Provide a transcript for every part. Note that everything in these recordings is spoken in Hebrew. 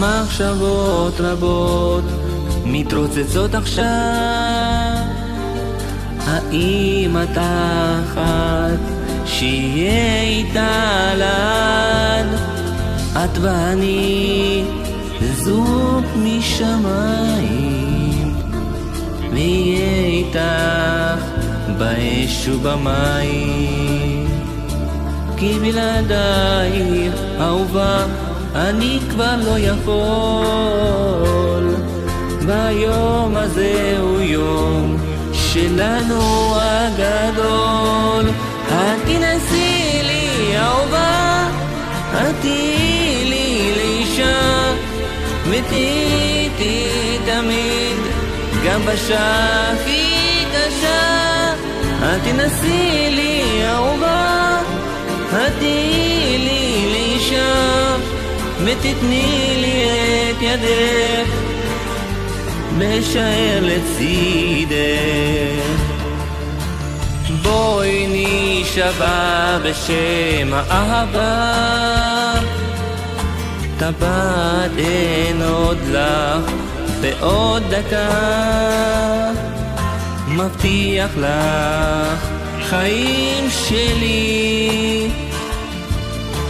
מחשבות רבות מתרוצצות עכשיו, האם התחת שיהיה איתה לעד, את ואני זוג משמיים, ויהיה איתך באש ובמים. כי בלעדייך אהובה אני כבר לא יכול, והיום הזה הוא יום שלנו הגדול. את תנסי לי אהובה, את תהיי לי לאישה, ותהייתי תמיד גם בשעה הכי קשה. את תנסי לי אהובה, את תהיי לי לאישה, ותתני לי את ידך משער לצידך. בואי נשבע בשם האהבה, טבעת אין עוד לך בעוד דקה, מבטיח לך חיים שלי,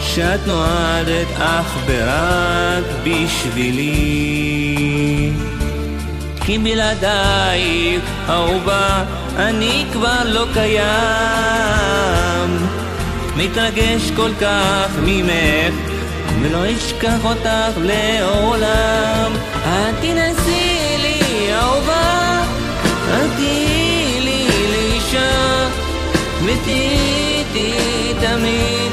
שאת נועדת אך ורק בשבילי. כי בלעדייך אהובה אני כבר לא קיים, מתרגש כל כך ממך ולא אשכח אותך לעולם. את תנסי לי אהובה, את תהיי לי לאישה, ותהייתי תמיד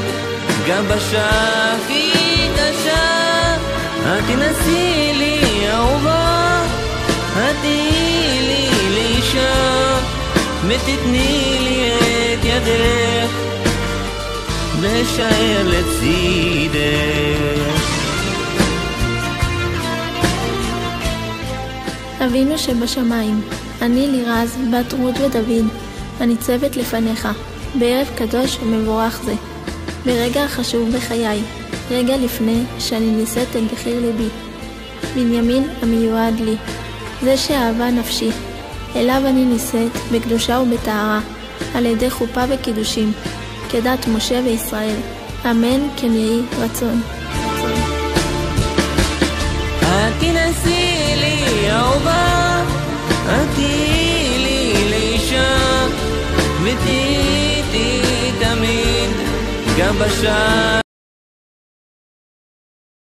גם בשעה הכי קשה. את תנסי לי אהובה, את תהיי לי לאישה, ותתני לי את ידך לשער לצידך. אבינו שבשמיים, אני לירז בת רות ודוד, הניצבת לפניך בערב קדוש ומבורך זה, ברגע החשוב בחיי, רגע לפני שאני נישאת אל בחיר ליבי, בנימין המיועד לי, זה שאהבה נפשי, אליו אני נישאת בקדושה ובטהרה, על ידי חופה וקידושים, כדת משה וישראל. אמן כן יהי רצון. את תנסי לי אהובה, את תהיי לי לאישה, ותהייתי תמיד גם בשעה